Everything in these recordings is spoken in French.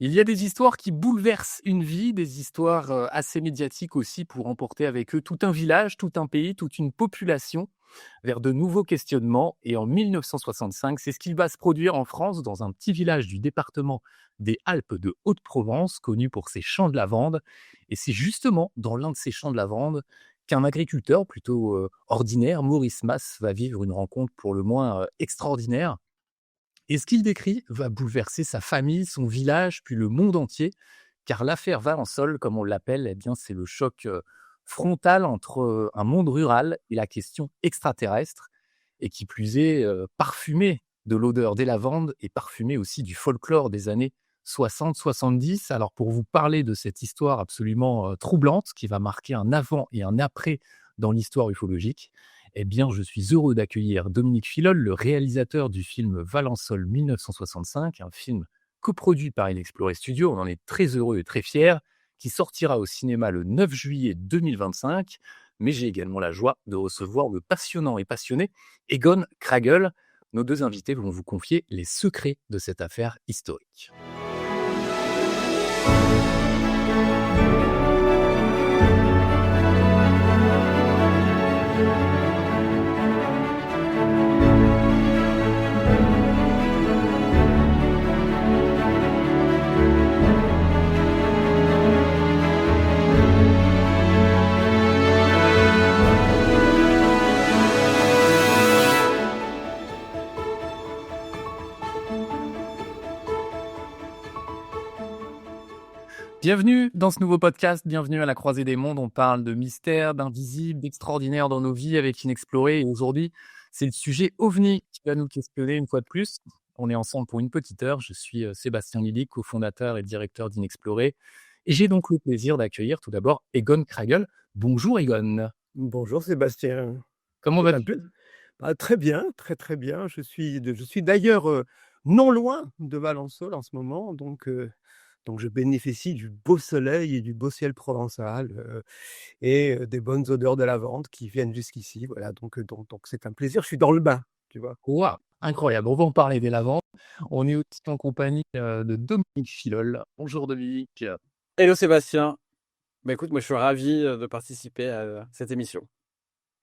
Il y a des histoires qui bouleversent une vie, des histoires, assez médiatiques aussi pour emporter avec eux tout un village, tout un pays, toute une population vers de nouveaux questionnements et en 1965, c'est ce qui va se produire en France dans un petit village du département des Alpes de Haute-Provence, connu pour ses champs de lavande et c'est justement dans l'un de ces champs de lavande qu'un agriculteur plutôt, ordinaire, Maurice Mas, va vivre une rencontre pour le moins, extraordinaire. Et ce qu'il décrit va bouleverser sa famille, son village, puis le monde entier, car l'affaire Valençol, comme on l'appelle, eh bien, c'est le choc frontal entre un monde rural et la question extraterrestre, et qui plus est, parfumé de l'odeur des lavandes et parfumé aussi du folklore des années 60-70. Alors pour vous parler de cette histoire absolument troublante, qui va marquer un avant et un après dans l'histoire ufologique, eh bien, je suis heureux d'accueillir Dominique Filol, le réalisateur du film Valençol 1965, un film coproduit par Inexploré Studio. On en est très heureux et très fiers, qui sortira au cinéma le 9 juillet 2025. Mais j'ai également la joie de recevoir le passionnant et passionné Egon Kragel. Nos deux invités vont vous confier les secrets de cette affaire historique. Bienvenue dans ce nouveau podcast, bienvenue à la croisée des mondes. On parle de mystères, d'invisibles, d'extraordinaire dans nos vies avec Inexploré. Et aujourd'hui, c'est le sujet OVNI qui va nous questionner une fois de plus. On est ensemble pour une petite heure. Je suis Sébastien Lilly, cofondateur et directeur d'Inexploré. Et j'ai donc le plaisir d'accueillir tout d'abord Egon Kragel. Bonjour Egon. Bonjour Sébastien. Comment C'est un vas-tu? peu très bien, très, très bien. Je suis d'ailleurs, non loin de Valençol en ce moment, donc je bénéficie du beau soleil et du beau ciel provençal, des bonnes odeurs de lavande qui viennent jusqu'ici. Voilà, donc c'est un plaisir. Je suis dans le bain, tu vois? Waouh, incroyable. On va en parler des lavandes. On est aussi en compagnie de Dominique Filol. Bonjour Dominique. Hello Sébastien. Bah écoute, moi je suis ravi de participer à cette émission.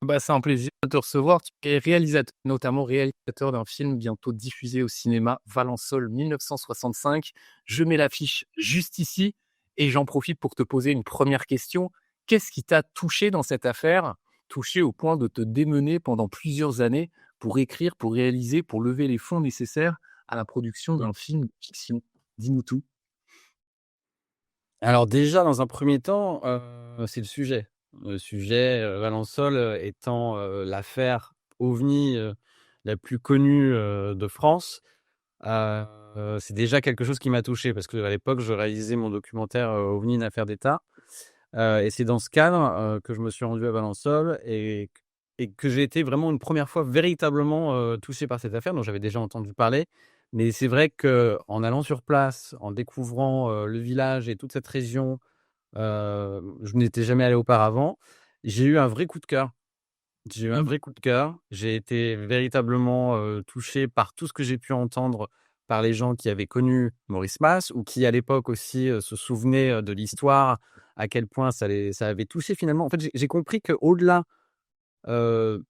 Bah, c'est un plaisir de te recevoir. Tu es réalisateur, notamment réalisateur d'un film bientôt diffusé au cinéma, Valençol 1965. Je mets l'affiche juste ici et j'en profite pour te poser une première question. Qu'est-ce qui t'a touché dans cette affaire? Touché au point de te démener pendant plusieurs années pour écrire, pour réaliser, pour lever les fonds nécessaires à la production d'un film de fiction? Dis-nous tout. Alors déjà dans un premier temps, c'est le sujet. Le sujet, Valençol, étant, l'affaire OVNI, la plus connue, de France. C'est déjà quelque chose qui m'a touché parce qu'à l'époque je réalisais mon documentaire, OVNI, une affaire d'État. Et c'est dans ce cadre, que je me suis rendu à Valençol et que j'ai été vraiment une première fois véritablement, touché par cette affaire dont j'avais déjà entendu parler. Mais c'est vrai qu'en allant sur place, en découvrant, le village et toute cette région, je n'étais jamais allé auparavant, j'ai eu un vrai coup de cœur. J'ai eu un vrai coup de cœur. J'ai été véritablement, touché par tout ce que j'ai pu entendre par les gens qui avaient connu Maurice Mas ou qui, à l'époque aussi, se souvenaient, de l'histoire, à quel point ça avait touché finalement. En fait, j'ai compris qu'au-delà, heu,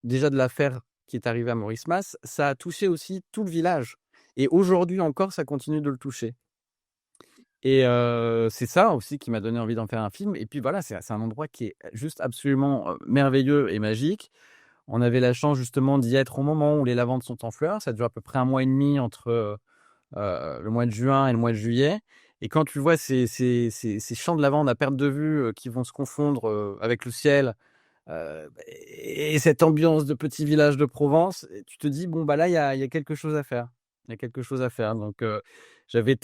déjà de l'affaire qui est arrivée à Maurice Mas, ça a touché aussi tout le village et aujourd'hui encore, ça continue de le toucher et c'est ça aussi qui m'a donné envie d'en faire un film et puis voilà, c'est un endroit qui est juste absolument, merveilleux et magique. On avait la chance justement d'y être au moment où les lavandes sont en fleurs. Ça dure à peu près 1 mois et demi entre, le mois de juin et le mois de juillet et quand tu vois ces champs de lavande à perte de vue, qui vont se confondre, avec le ciel, et cette ambiance de petit village de Provence et tu te dis: «Bon, bah, là, il y a quelque chose à faire». Il y a quelque chose à faire donc j'avais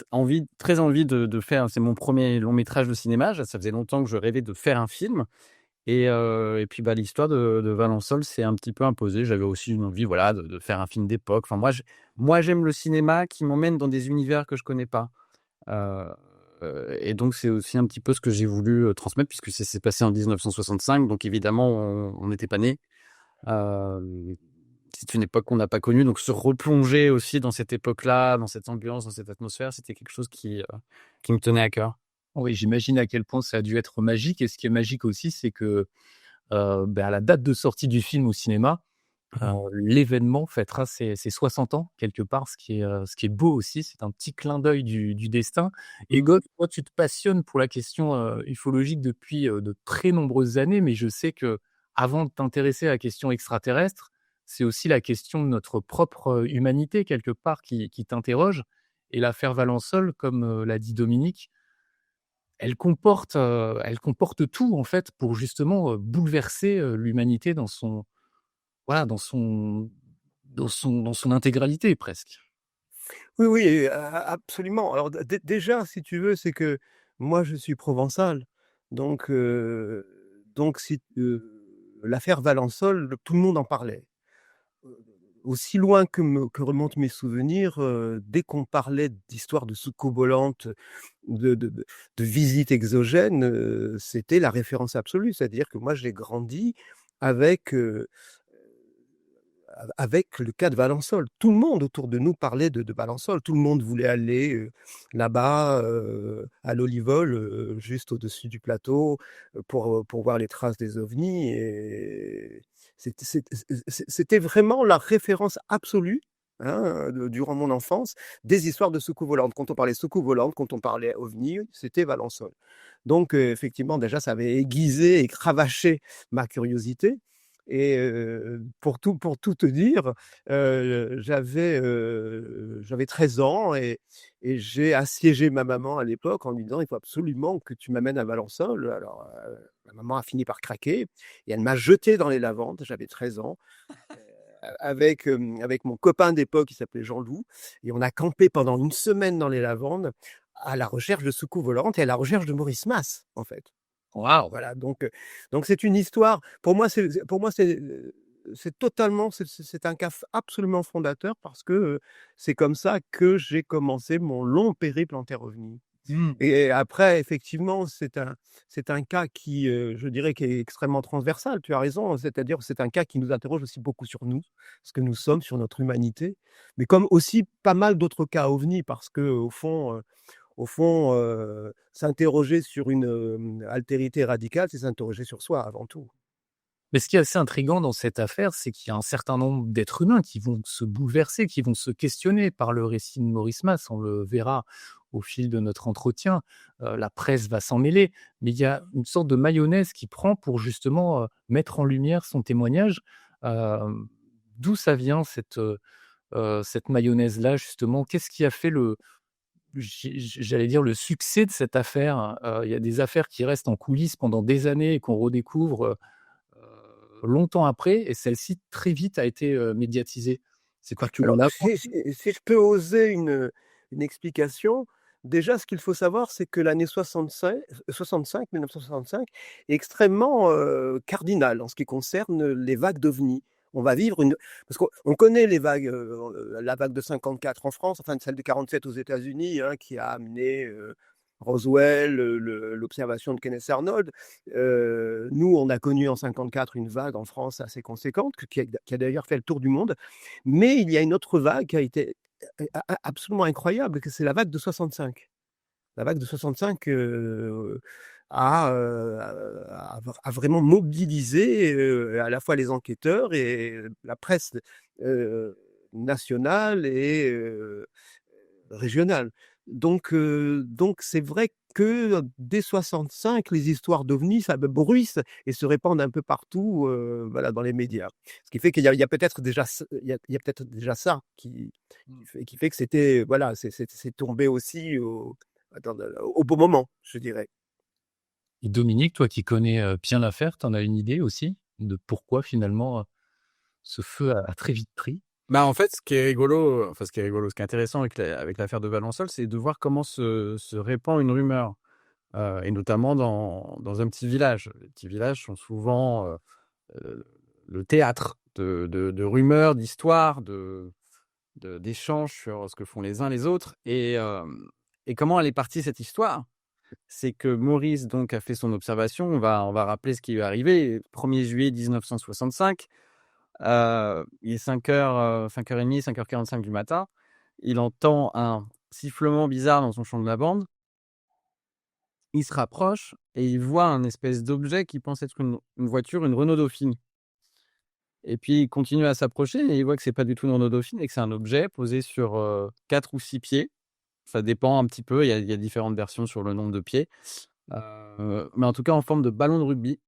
très envie de faire c'est mon premier long métrage de cinéma. Ça faisait longtemps que je rêvais de faire un film et puis, bah, l'histoire de Valençol s'est un petit peu imposée. J'avais aussi une envie, voilà, de faire un film d'époque. Enfin, moi, j'aime le cinéma qui m'emmène dans des univers que je connais pas. Heu et donc c'est aussi un petit peu ce que j'ai voulu, transmettre puisque ça s'est passé en 1965, donc évidemment on n'était pas nés. Hem, c'est une époque qu'on n'a pas connue, donc se replonger aussi dans cette époque-là, dans cette ambiance, dans cette atmosphère, c'était quelque chose qui me tenait à cœur. Oui, j'imagine à quel point ça a dû être magique et ce qui est magique aussi, c'est que, à la date de sortie du film au cinéma, l'événement fêtera ses 60 ans quelque part, ce qui est beau aussi, c'est un petit clin d'œil du destin. Et Mmh. toi, tu te passionnes pour la question, ufologique depuis, de très nombreuses années, mais je sais que avant de t'intéresser à la question extraterrestre, c'est aussi la question de notre propre, humanité quelque part qui t'interroge et l'affaire Valençol, comme, l'a dit Dominique, elle comporte tout en fait pour justement, bouleverser, l'humanité dans son voilà, dans son intégralité presque. Oui, oui, absolument. Alors déjà, si tu veux, c'est que moi, je suis provençal, donc si, l'affaire Valençol, tout le monde en parlait. Heu, Aussi loin que remontent mes souvenirs, dès qu'on parlait d'histoires de soucoupes volantes, de visites exogènes, c'était la référence absolue. C'est-à-dire que moi, j'ai grandi avec, avec le cas de Valençol. Tout le monde autour de nous parlait de Valençol. Tout le monde voulait aller, là-bas, à l'Olivol, juste au-dessus du plateau, pour voir les traces des ovnis et c'était vraiment la référence absolue, hein, durant mon enfance, des histoires de soucoupes volantes. Quand on parlait soucoupes volantes, quand on parlait ovnis, c'était Valençol. Donc effectivement, déjà, ça avait aiguisé et cravaché ma curiosité et pour tout te dire, j'avais 13 ans et j'ai assiégé ma maman à l'époque en lui disant: «Il faut absolument que tu m'amènes à Valençol». Alors, ma maman a fini par craquer et elle m'a jeté dans les Lavandes, j'avais 13 ans, avec mon copain d'époque qui s'appelait Jean-Loup et on a campé pendant une semaine dans les Lavandes à la recherche de soucoupes volantes et à la recherche de Maurice Mas, en fait. Waouh! Voilà, donc c'est une histoire pour moi, c'est totalement c'est un cas f absolument fondateur parce que, c'est comme ça que j'ai commencé mon long périple en terre ovni Mmh. et après effectivement, c'est un cas qui, je dirais qui est extrêmement transversal, tu as raison, c'est-à-dire c'est un cas qui nous interroge aussi beaucoup sur nous, ce que nous sommes, sur notre humanité, mais comme aussi pas mal d'autres cas ovni parce qu'au fond, s'interroger sur une, altérité radicale, c'est s'interroger sur soi avant tout. Mais ce qui est assez intriguant dans cette affaire, c'est qu'il y a un certain nombre d'êtres humains qui vont se bouleverser, qui vont se questionner par le récit de Maurice Mas. On le verra au fil de notre entretien. La presse va s'en mêler, mais il y a une sorte de mayonnaise qui prend pour justement, mettre en lumière son témoignage. D'où ça vient cette mayonnaise-là justement? Qu'est-ce qui a fait j'allais dire le succès de cette affaire? Il y a des affaires qui restent en coulisses pendant des années et qu'on redécouvre, longtemps après et celle-ci très vite a été, médiatisée. C'est Alors, particulièrement si je peux oser une explication, déjà, ce qu'il faut savoir, c'est que l'année 1965 est extrêmement, cardinale en ce qui concerne les vagues d'ovnis. On va vivre une parce qu'on connaît les vagues, la vague de 54 en France, enfin celle de 47 aux États-Unis, hein, qui a amené, Roswell, l'observation de Kenneth Arnold. Nous, on a connu en 54 une vague en France assez conséquente, qui a d'ailleurs fait le tour du monde. Mais il y a une autre vague qui a été absolument incroyable, que c'est la vague de 65. La vague de 65 a vraiment mobilisé à la fois les enquêteurs et la presse nationale et régionale. Donc c'est vrai que dès 65, les histoires d'ovnis, ça bruissent et se répandent un peu partout, voilà, dans les médias. Ce qui fait qu'il y a peut-être déjà il y a peut-être déjà ça qui fait que c'était voilà, c'est tombé aussi au bon moment, je dirais. et Dominique, toi qui connais, bien l'affaire, tu en as une idée aussi de pourquoi finalement, ce feu a très vite pris? Bah, en fait, ce qui est intéressant avec l'affaire de Valençol, c'est de voir comment se répand une rumeur, et notamment dans un petit village. Les petits villages sont souvent, le théâtre de rumeurs, d'histoires, d'échanges sur ce que font les uns les autres et comment elle est partie cette histoire? C'est que Maurice donc a fait son observation. On va rappeler ce qui lui est arrivé. 1er juillet 1965, Il est 5h, 5h30, 5h45 du matin. Il entend un sifflement bizarre dans son champ de lavande. Il se rapproche et il voit un espèce d'objet qui pense être une voiture, une Renault Dauphine. Et puis il continue à s'approcher et il voit que c'est pas du tout une Renault Dauphine et que c'est un objet posé sur 4 ou 6 pieds. Ça dépend un petit peu, il y a différentes versions sur le nombre de pieds. Mais en tout cas en forme de ballon de rugby.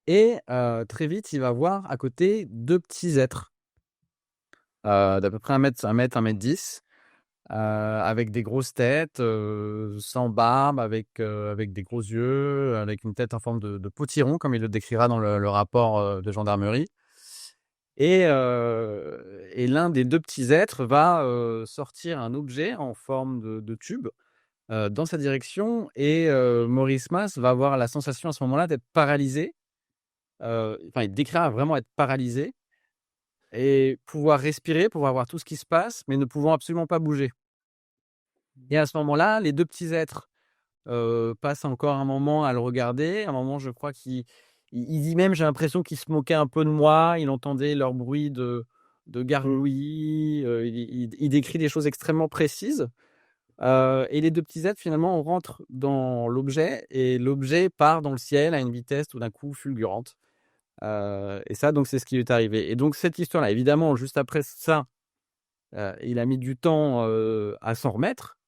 Et très vite, il va voir à côté 2 petits êtres, d'à peu près 1 m 10, avec des grosses têtes, sans barbe, avec des gros yeux, avec une tête en forme de potiron, comme il le décrira dans le rapport de gendarmerie. Et l'un des 2 petits êtres va sortir un objet en forme de tube dans sa direction. Et Maurice Mas va avoir la sensation à ce moment-là d'être paralysé. Enfin, il décrira vraiment être paralysé et pouvoir respirer, pouvoir voir tout ce qui se passe, mais ne pouvant absolument pas bouger. Et à ce moment-là, les 2 petits êtres passent encore un moment à le regarder. À un moment, je crois qu'il dit même: «J'ai l'impression qu'ils se moquaient un peu de moi». Il entendait leur bruit de gargouillis. Il décrit des choses extrêmement précises. Et les 2 petits êtres, finalement, rentrent dans l'objet et l'objet part dans le ciel à une vitesse tout d'un coup fulgurante. Et ça, donc, c'est ce qui lui est arrivé. Et donc, cette histoire-là, évidemment, juste après ça, il a mis du temps à s'en remettre.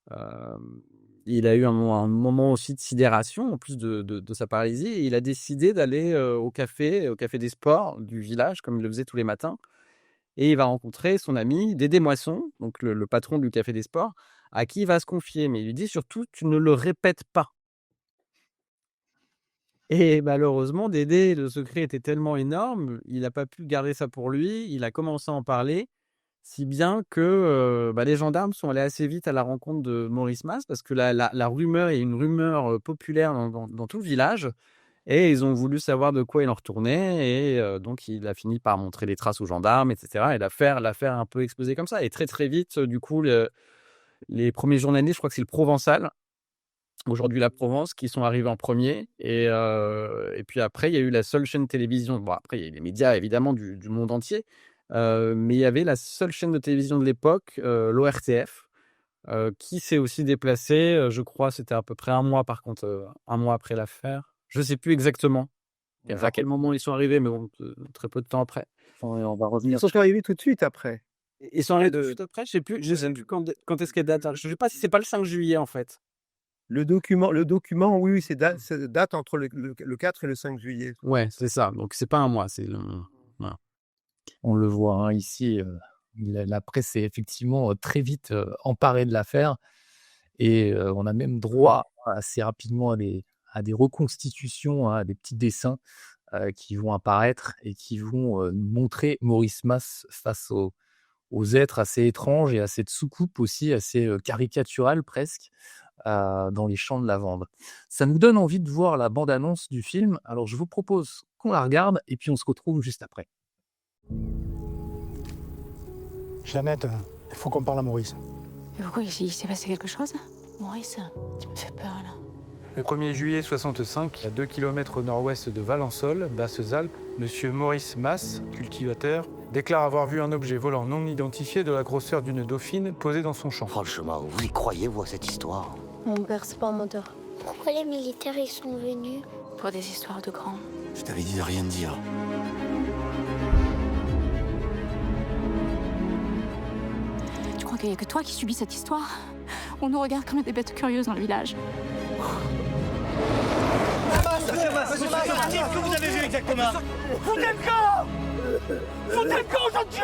Il a eu un moment aussi de sidération, en plus de sa paralysie. Et il a décidé d'aller au café des sports du village, comme il le faisait tous les matins. Et il va rencontrer son ami Dédé Moisson, donc le patron du café des sports, à qui il va se confier. Mais il lui dit surtout: «Tu ne le répètes pas». Et malheureusement, Dédé, le secret était tellement énorme, il n'a pas pu garder ça pour lui. Il a commencé à en parler, si bien que les gendarmes sont allés assez vite à la rencontre de Maurice Mas, parce que la rumeur est une rumeur populaire dans tout le village. Et ils ont voulu savoir de quoi il en retournait. Et donc il a fini par montrer les traces aux gendarmes, et cetera. Et l'affaire a un peu explosé comme ça. Et très, très vite, du coup, les premiers journalistes, je crois que c'est le Provençal, aujourd'hui la Provence, qui sont arrivés en premier. Et puis après, il y a eu la seule chaîne télévision. Bon, après, il y a eu les médias, évidemment, du monde entier. Mais il y avait la seule chaîne de télévision de l'époque, l'ORTF, qui s'est aussi déplacée. Je crois c'était à peu près un mois, par contre, un mois après l'affaire. Je sais plus exactement à quel moment ils sont arrivés, mais bon, très peu de temps après. Enfin, on va Ils revenir. sont arrivés tout de suite après. Ils sont arrivés tout de suite après, je sais plus quand est-ce qu'elle date. Je sais pas si c'est pas le 5 juillet, en fait. Le document, oui, oui, ça date entre le 4 et le 5 juillet. Ouais, c'est ça. Donc c'est pas un mois, c'est voilà. On le voit hein, ici, la presse s'est effectivement très vite emparée de l'affaire et on a même droit assez rapidement à des reconstitutions, hein, à des petits dessins qui vont apparaître et qui vont montrer Maurice Mas face aux êtres assez étranges et à cette soucoupe aussi assez caricaturale presque dans les champs de lavande. Ça nous donne envie de voir la bande-annonce du film. Alors je vous propose qu'on la regarde et puis on se retrouve juste après. Jeannette, il faut qu'on parle à Maurice. Mais pourquoi il s'est passé quelque chose? Maurice, tu me fais peur là. Le 1er juillet 65, à 2 km au nord-ouest de Valençol, Basses-Alpes, monsieur Maurice Mas, cultivateur, déclare avoir vu un objet volant non identifié de la grosseur d'une dauphine posé dans son champ. Franchement, vous y croyez, vous, à cette histoire? Mon père, c'est pas un menteur. Pourquoi les militaires ils sont venus? Pour des histoires de grands. Je t'avais dit de rien dire. Tu crois qu'il n'y a que toi qui subis cette histoire? On nous regarde comme des bêtes curieuses dans le village. Qu'est-ce que vous avez vu exactement? Foutez le camp! Foutez le camp, j'en tué!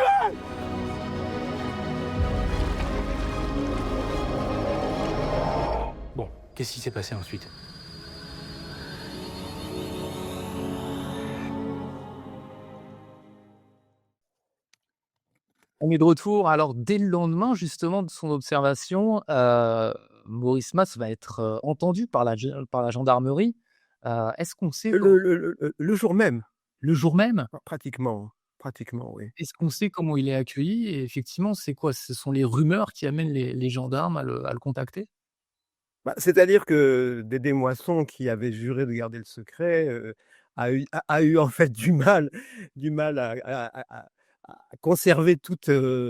Bon, qu'est-ce qui s'est passé ensuite? On est de retour. Alors, dès le lendemain, justement, de son observation, Maurice Mas va être entendu par la gendarmerie. Est-ce qu'on sait Le jour même. Le jour même? Pratiquement, oui. Est-ce qu'on sait comment il est accueilli? Et effectivement, c'est quoi? Ce sont les rumeurs qui amènent les gendarmes à le contacter? C'est-à-dire que Dédé Moisson, qui avait juré de garder le secret, a eu en fait du mal à conserver toutes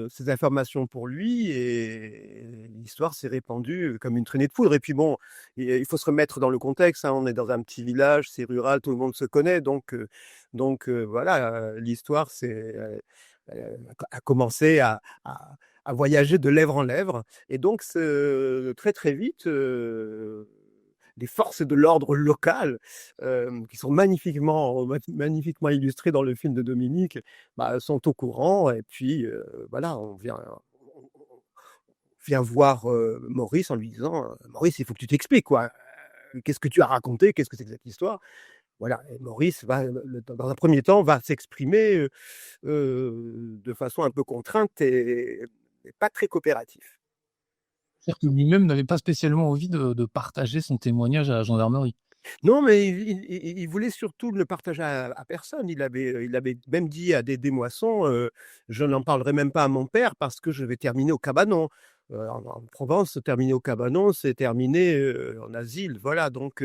ces informations pour lui, et l'histoire s'est répandue comme une traînée de poudre. Et puis bon, il faut se remettre dans le contexte, hein, on est dans un petit village, c'est rural, tout le monde se connaît, donc voilà, l'histoire a commencé à voyager de lèvre en lèvre, et donc très très vite, les forces de l'ordre local, qui sont magnifiquement illustrées dans le film de Dominique, bah, sont au courant, et puis voilà, on vient voir Maurice en lui disant Maurice, il faut que tu t'expliques, quoi. Qu'est-ce que tu as raconté? Qu'est-ce que c'est que cette histoire? Voilà, et Maurice va, dans un premier temps, va s'exprimer de façon un peu contrainte et pas très coopératif. C'est-à-dire que lui-même n'avait pas spécialement envie de partager son témoignage à la gendarmerie. Non, mais il voulait surtout ne le partager à personne. Il avait même dit à des Moissons, «Je n'en parlerai même pas à mon père parce que je vais terminer au cabanon». En Provence, terminer au cabanon, c'est terminer en asile. Voilà, donc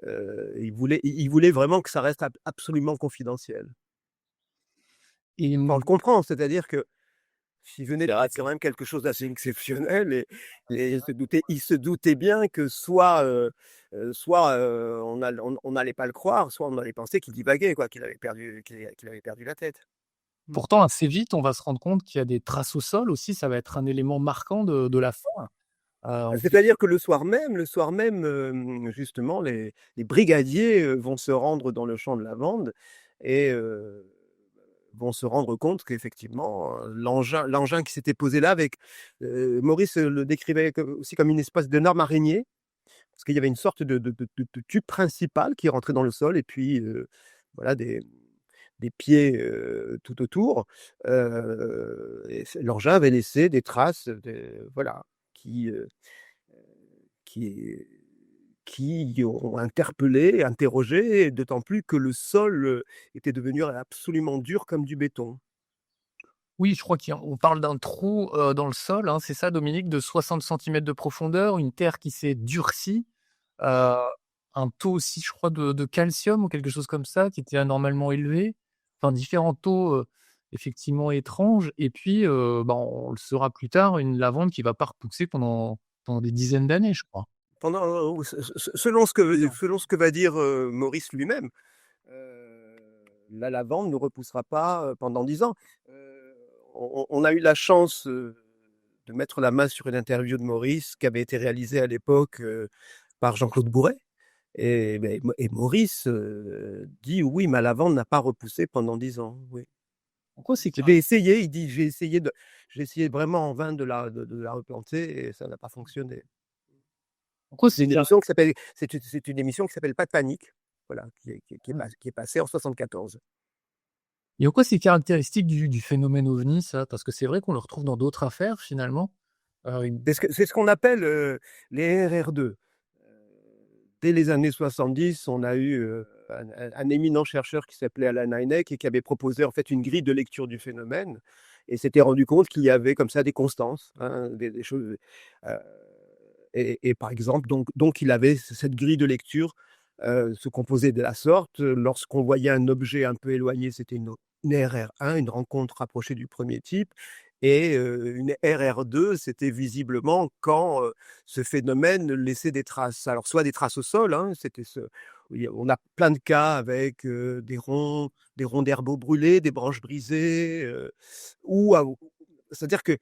il voulait vraiment que ça reste absolument confidentiel. Et On le comprend, c'est-à-dire que s'il venait de C'est vrai. quand même quelque chose d'assez exceptionnel, et il se doutait bien que soit on n'allait pas le croire, soit on allait penser qu'il divaguait, quoi, qu'il avait perdu la tête. pourtant, assez vite, on va se rendre compte qu'il y a des traces au sol aussi, ça va être un élément marquant de la fin. En plus, C'est-à-dire que le soir même, justement, les brigadiers vont se rendre dans le champ de lavande, et vont se rendre compte qu'effectivement, l'engin qui s'était posé là avec, Maurice le décrivait aussi comme une espèce d'énorme araignée, parce qu'il y avait une sorte de tube principal qui rentrait dans le sol, et puis voilà, des pieds tout autour. L'engin avait laissé des traces, voilà, qui, qui, qui ont interpellé, interrogé, d'autant plus que le sol était devenu absolument dur comme du béton. oui, je crois qu'on parle d'un trou, dans le sol, hein, c'est ça Dominique, de 60 centimètres de profondeur, une terre qui s'est durcie, heu, un taux aussi je crois de calcium ou quelque chose comme ça qui était anormalement élevé. Enfin différents taux, effectivement étranges, et puis, bah, on le saura plus tard, une lavande qui va pas repousser pendant des dizaines d'années, je crois. Selon ce que va dire Maurice lui-même, heu, la lavande ne repoussera pas pendant 10 ans. On a eu la chance de mettre la main sur une interview de Maurice qui avait été réalisée à l'époque par Jean-Claude Bourret, et Maurice dit: «Oui, ma lavande n'a pas repoussé pendant 10 ans», oui. Pourquoi c'est J'ai essayé, il dit: «J'ai essayé vraiment en vain de la replanter, et ça n'a pas fonctionné». pourquoi C'est c'est une émission qui s'appelle c'est une émission qui s'appelle Pas de panique, voilà, qui est passée en 74. et en quoi c'est caractéristique du phénomène OVNI ça? Parce que c'est vrai qu'on le retrouve dans d'autres affaires finalement. Une C'est ce qu'on appelle les RR2. Dès les années 70, on a eu un éminent chercheur qui s'appelait Alan Hynek, et qui avait proposé en fait une grille de lecture du phénomène, et s'était rendu compte qu'il y avait comme ça des constances, hein, des choses. euh, et par exemple, donc il avait cette grille de lecture se composait de la sorte: lorsqu'on voyait un objet un peu éloigné, c'était une RR1, une rencontre rapprochée du premier type, et une RR2, c'était visiblement quand ce phénomène laissait des traces. Alors soit des traces au sol, hein, oui, on a plein de cas avec des ronds d'herbeaux brûlés, des branches brisées, ou c'est-à-dire que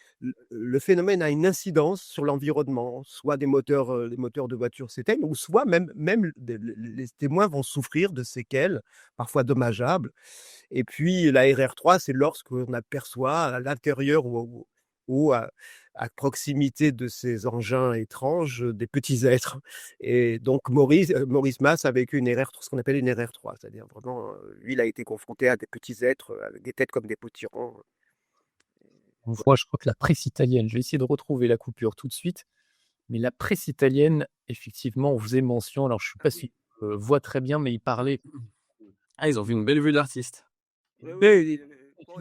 le phénomène a une incidence sur l'environnement, soit des moteurs de voitures s'éteignent, ou soit même les témoins vont souffrir de séquelles, parfois dommageables. Et puis la RR3, c'est lorsqu'on aperçoit à l'intérieur ou à proximité de ces engins étranges, des petits êtres. Et donc Maurice Mas a vécu ce qu'on appelle une RR3, c'est-à-dire vraiment, lui, il a été confronté à des petits êtres avec des têtes comme des potirons. on voit, je crois que la presse italienne, je vais essayer de retrouver la coupure tout de suite, mais la presse italienne, effectivement, on faisait mention, alors je suis pas sûr, voit très bien, mais il parlait Ah, ils ont vu une belle vue d'artiste. Oui, oui, bon,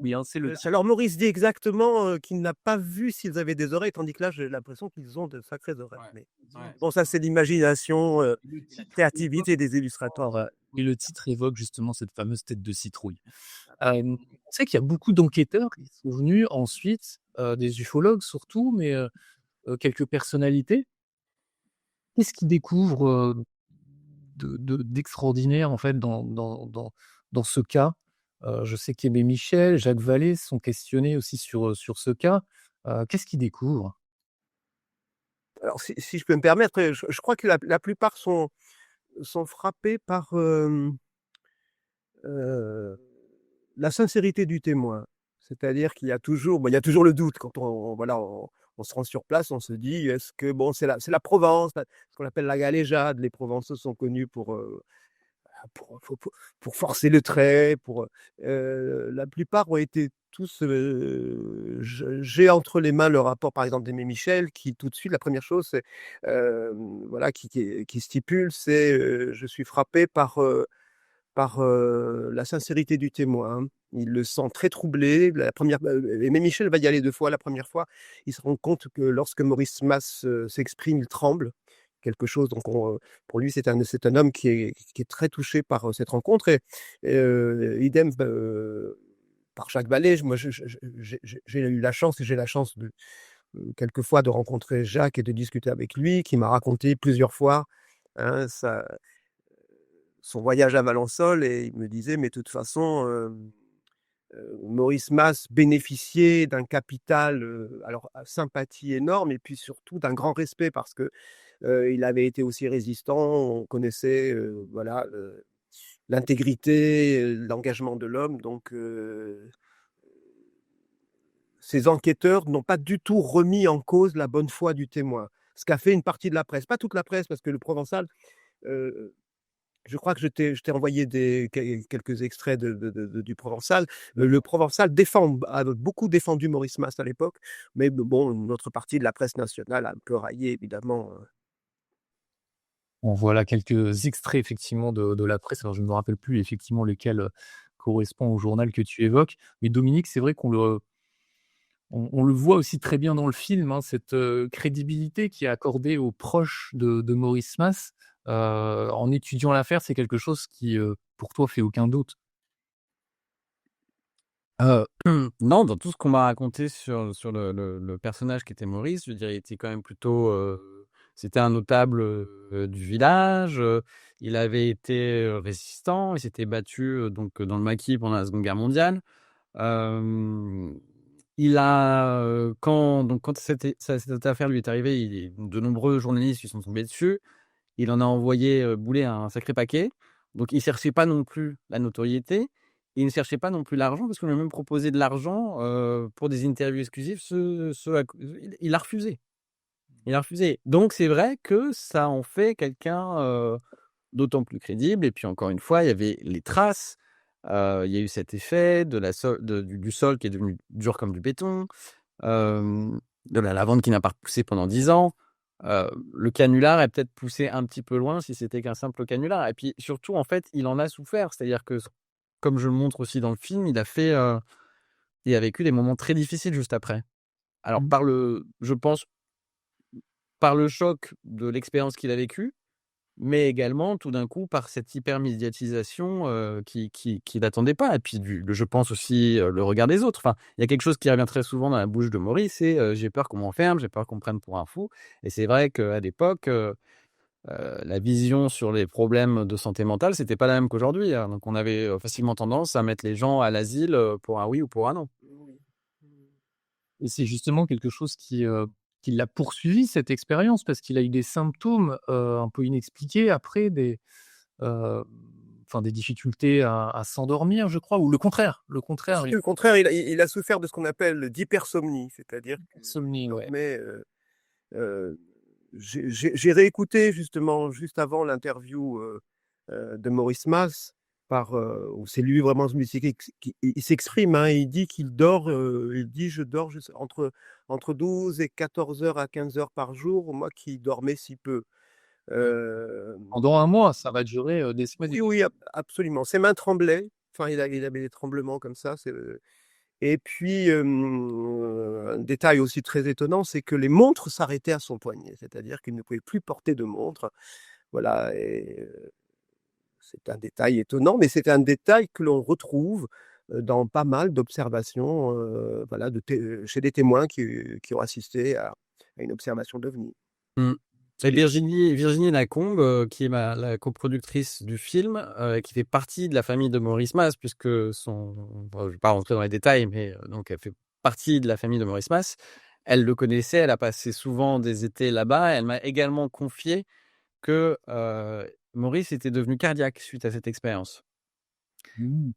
Oui, hein, c'est le titre. Alors Maurice dit exactement, qu'il n'a pas vu s'ils avaient des oreilles, tandis que là, j'ai l'impression qu'ils ont de sacrées oreilles. Ouais, Mais ouais. bon, ça, c'est l'imagination, Le la titre évoque, créativité des illustrateurs. oui, le titre évoque justement cette fameuse tête de citrouille. On sait qu'il y a beaucoup d'enquêteurs qui sont venus ensuite, des ufologues surtout, mais quelques personnalités. Qu'est-ce qu'ils découvrent, d'extraordinaire en fait dans ce cas? Je sais qu'Aimé Michel, Jacques Vallée sont questionnés aussi sur ce cas. Qu'est-ce qu'ils découvrent? Alors si je peux me permettre, je crois que la plupart sont frappés par, heu, la sincérité du témoin. C'est-à-dire qu'il y a toujours il y a toujours le doute quand voilà, on se rend sur place, on se dit: «Est-ce que» bon, c'est la Provence, ce qu'on appelle la galéjade. Les Provençaux sont connus pour forcer le trait, la plupart ont été tous, j'ai entre les mains le rapport, par exemple, d'Aimé Michel qui, tout de suite, la première chose, c'est, voilà, qui stipule, c'est, «Je suis frappé par la sincérité du témoin». Il le sent très troublé. La première Aimé Michel va y aller 2 fois. La première fois, il se rend compte que lorsque Maurice Masse, s'exprime, il tremble. Quelque chose donc pour lui, c'est un homme qui est très touché par, cette rencontre et idem, par Jacques Vallée. Moi, j'ai eu la chance et j'ai la chance de, quelquefois de rencontrer Jacques et de discuter avec lui, qui m'a raconté plusieurs fois, hein, son voyage à Valençol et il me disait: «Mais de toute façon, Maurice Masse bénéficiait d'un capital, alors sympathie énorme et puis surtout d'un grand respect parce que, il avait été aussi résistant. On connaissait, voilà, l'intégrité, l'engagement de l'homme donc ces enquêteurs n'ont pas du tout remis en cause la bonne foi du témoin. Ce qu'a fait une partie de la presse, pas toute la presse parce que le Provençal, heu je crois que je t'ai envoyé quelques extraits du Provençal. Le Provençal a beaucoup défendu Maurice Masse à l'époque, mais bon, une autre partie de la presse nationale a un peu raillé évidemment, On voit là quelques extraits effectivement de la presse. Alors je ne me rappelle plus effectivement lequel, correspond au journal que tu évoques. Mais Dominique, c'est vrai qu'on le voit aussi très bien dans le film, hein, cette, crédibilité qui est accordée aux proches de Maurice Masse. En étudiant l'affaire, c'est quelque chose qui, pour toi, fait aucun doute? Heu, non, dans tout ce qu'on m'a raconté sur le personnage qui était Maurice, je veux dire, il était quand même plutôt, c'était un notable, du village, il avait été, résistant, il s'était battu, donc dans le maquis pendant la Seconde Guerre mondiale. Hem, il a, quand cette affaire lui est arrivée, de nombreux journalistes lui sont tombés dessus. Il en a envoyé, bouler un sacré paquet. Donc il cherchait pas non plus la notoriété. Il ne cherchait pas non plus l'argent parce qu'on lui a même proposé de l'argent, pour des interviews exclusives, ce à q il a refusé. Il a refusé. Donc c'est vrai que ça en fait quelqu'un, d'autant plus crédible et puis encore une fois, il y avait les traces, il y a eu cet effet de la sol de du sol qui est devenu dur comme du béton, de la lavande qui n'a pas repoussé pendant 10 ans. Le canular est peut-être poussé un petit peu loin si c'était qu'un simple canular et puis surtout, en fait, il en a souffert. C'est-à-dire que comme je le montre aussi dans le film, il a vécu des moments très difficiles juste après. Alors Mmh. je pense, par le choc de l'expérience qu'il a vécue, mais également tout d'un coup par cette hyper médiatisation, qu'il attendait pas et puis je pense aussi, le regard des autres. Enfin, il y a quelque chose qui revient très souvent dans la bouche de Maurice, c'est, «J'ai peur qu'on m'enferme, j'ai peur qu'on me prenne pour un fou» et c'est vrai qu'à l'époque, la vision sur les problèmes de santé mentale, c'était pas la même qu'aujourd'hui, hein. Donc on avait, facilement tendance à mettre les gens à l'asile, pour un oui ou pour un non. Et c'est justement quelque chose qui l'a poursuivi, cette expérience, parce qu'il a eu des symptômes, un peu inexpliqués après heu, enfin des difficultés à s'endormir, je crois, ou le contraire, si au contraire, il a souffert de ce qu'on appelle d'hypersomnie, c'est-à-dire que insomnie, ouais. désormais, heu, j'ai réécouté justement juste avant l'interview, de Maurice Masse où c'est lui vraiment celui qui il s'exprime, hein, il dit qu'il dort, il dit: «Je dors juste entre 12 et 14 heures à 15 heures par jour, moi qui dormais si peu». Hem, Pendant un mois, ça va durer, des semaines et oui, des oui, absolument. Ses mains tremblaient, enfin il avait des tremblements comme ça, Et puis, un détail aussi très étonnant, c'est que les montres s'arrêtaient à son poignet, c'est-à-dire qu'il ne pouvait plus porter de montre. Voilà, et c'est un détail étonnant, mais c'est un détail que l'on retrouve, dans pas mal d'observations, voilà, chez des témoins qui ont assisté à une observation d'OVNI. Mmh. Et Virginie Lacombe, qui est la coproductrice du film, qui fait partie de la famille de Maurice Mas, puisque bon, je vais pas rentrer dans les détails, mais donc elle fait partie de la famille de Maurice Mas. Elle le connaissait, elle a passé souvent des étés là-bas. Elle m'a également confié que, Maurice était devenu cardiaque suite à cette expérience. Mmh.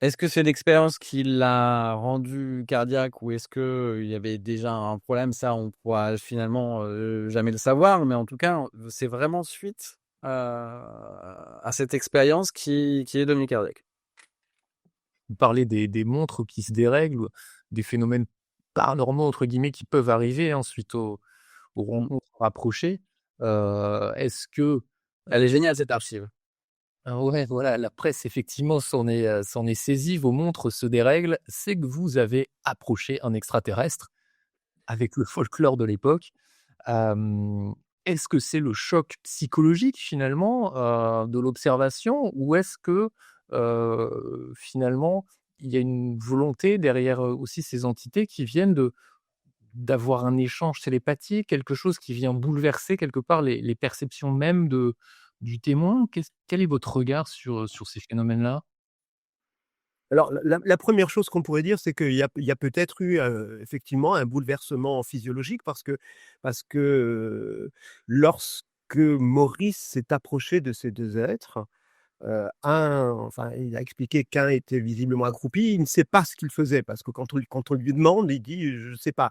Est-ce que c'est l'expérience qui l'a rendu cardiaque ou est-ce qu'il y avait déjà un problème? Ça, on pourra finalement, jamais le savoir, mais en tout cas, c'est vraiment suite à cette expérience qui est devenu cardiaque. Vous parlez des montres qui se dérèglent, des phénomènes «paranormaux» entre guillemets qui peuvent arriver, hein, suite aux Mmh. rencontres rapprochées. Est-ce que Elle est géniale cette archive. ouais, voilà, la presse effectivement s'en est saisie, vos montres se dérèglent, c'est que vous avez approché un extraterrestre avec le folklore de l'époque. Hem, Est-ce que c'est le choc psychologique finalement, de l'observation ou est-ce que, finalement, il y a une volonté derrière, aussi ces entités qui viennent d'avoir un échange télépathique, quelque chose qui vient bouleverser quelque part les perceptions même du témoin? Quel est votre regard sur ces phénomènes-là? Alors la 1re chose qu'on pourrait dire, c'est qu'il y a peut-être eu, effectivement un bouleversement physiologique parce que lorsque Maurice s'est approché de ces 2 êtres, enfin, il a expliqué qu'un était visiblement accroupi. Il ne sait pas ce qu'il faisait parce que quand on lui demande, il dit: «Je ne sais pas».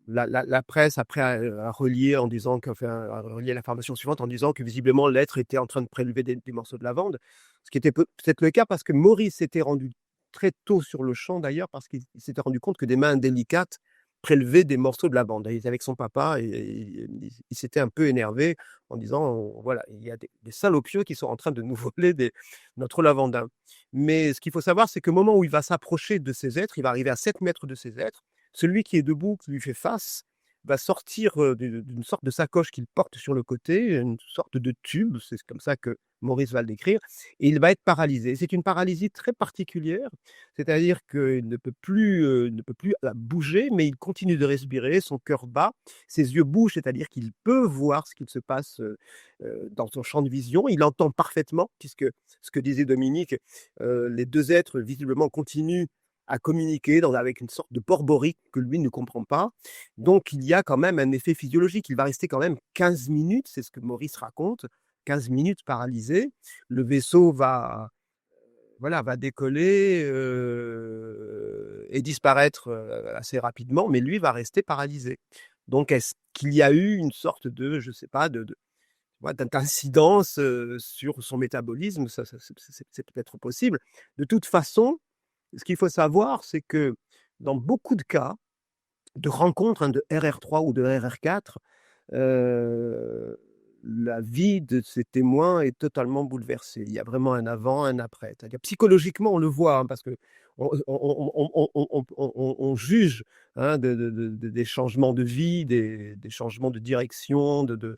La presse après a relié en disant a relié l'information suivante en disant que visiblement l'être était en train de prélever des morceaux de lavande. Ce qui était peut-être le cas parce que Maurice s'était rendu très tôt sur le champ d'ailleurs parce qu'il s'était rendu compte que des mains délicates prélevaient des morceaux de lavande. Il était avec son papa et il s'était un peu énervé en disant: «Voilà, il y a des salopios qui sont en train de nous voler notre lavandin». Mais ce qu'il faut savoir, c'est qu'au moment où il va s'approcher de ces êtres, il va arriver à 7 mètres de ces êtres. Celui qui est debout, qui lui fait face, va sortir, d'une sorte de sacoche qu'il porte sur le côté, une sorte de tube, c'est comme ça que Maurice va le décrire, et il va être paralysé. C'est une paralysie très particulière, c'est-à-dire qu'il ne peut plus bouger, mais il continue de respirer, son cœur bat, ses yeux bougent, c'est-à-dire qu'il peut voir ce qu'il se passe, dans son champ de vision. Il entend parfaitement puisque ce que disait Dominique, les 2 êtres visiblement continuent à communiquer avec une sorte de porborie que lui ne comprend pas. Donc il y a quand même un effet physiologique. Il va rester quand même 15 minutes, c'est ce que Maurice raconte, 15 minutes paralysé. Le vaisseau va décoller, et disparaître, assez rapidement, mais lui va rester paralysé. Donc est-ce qu'il y a eu une sorte de, je sais pas, d'incidence, sur son métabolisme? Ça c'est peut-être possible. De toute façon, ce qu'il faut savoir, c'est que dans beaucoup de cas de rencontres, hein, de RR3 ou de RR4, la vie de ces témoins est totalement bouleversée. Il y a vraiment un avant, un après. C'est-à-dire psychologiquement, on le voit, hein, parce qu'on on juge, hein, des changements de vie, des changements de direction, de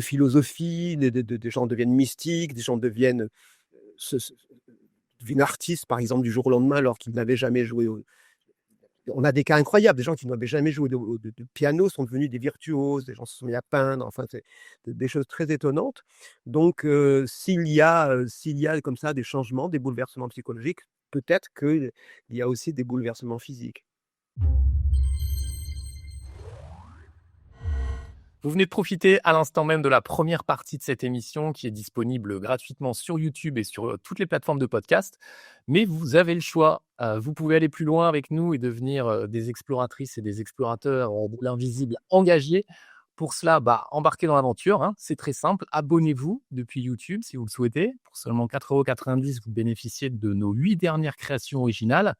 philosophie, des gens deviennent mystiques, des gens deviennent, deviennent artistes, par exemple, du jour au lendemain, alors qu'ils n'avaient jamais joué on a des cas incroyables, des gens qui n'avaient jamais joué de piano sont devenus des virtuoses, des gens se sont mis à peindre, enfin, c'est des choses très étonnantes. Donc, s'il y a comme ça des changements, des bouleversements psychologiques, peut-être qu'il y a aussi des bouleversements physiques. Vous venez de profiter à l'instant même de la première partie de cette émission qui est disponible gratuitement sur YouTube et sur toutes les plateformes de podcast. Mais vous avez le choix. Vous pouvez aller plus loin avec nous et devenir des exploratrices et des explorateurs de l'invisible engagés. Pour cela, embarquez dans l'aventure, hein. C'est très simple. Abonnez-vous depuis YouTube si vous le souhaitez. Pour seulement 4,90 €, vous bénéficiez de nos 8 dernières créations originales.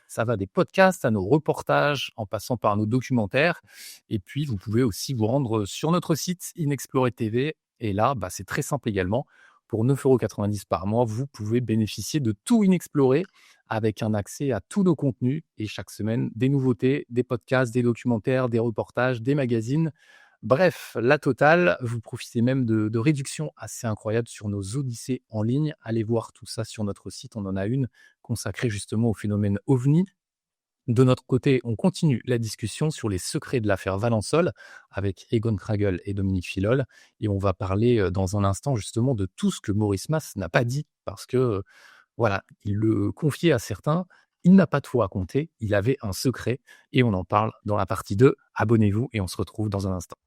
Ça va des podcasts à nos reportages, en passant par nos documentaires. Et puis, vous pouvez aussi vous rendre sur notre site Inexploré TV. Et là, c'est très simple également. Vous Pour 9,90 € par mois, vous pouvez bénéficier de tout inexploré avec un accès à tous nos contenus et chaque semaine, des nouveautés, des podcasts, des documentaires, des reportages, des magazines. Bref, la totale. Vous profitez même de réductions assez incroyables sur nos odyssées en ligne. Allez voir tout ça sur notre site. On en a une consacrée justement au phénomène OVNI. De notre côté, on continue la discussion sur les secrets de l'affaire Valençol avec Egon Kragel et Dominique Filol. Et on va parler dans un instant justement de tout ce que Maurice Mas n'a pas dit parce que, voilà, il le confiait à certains. Il n'a pas tout raconté, il avait un secret et on en parle dans la partie 2. Abonnez-vous et on se retrouve dans un instant.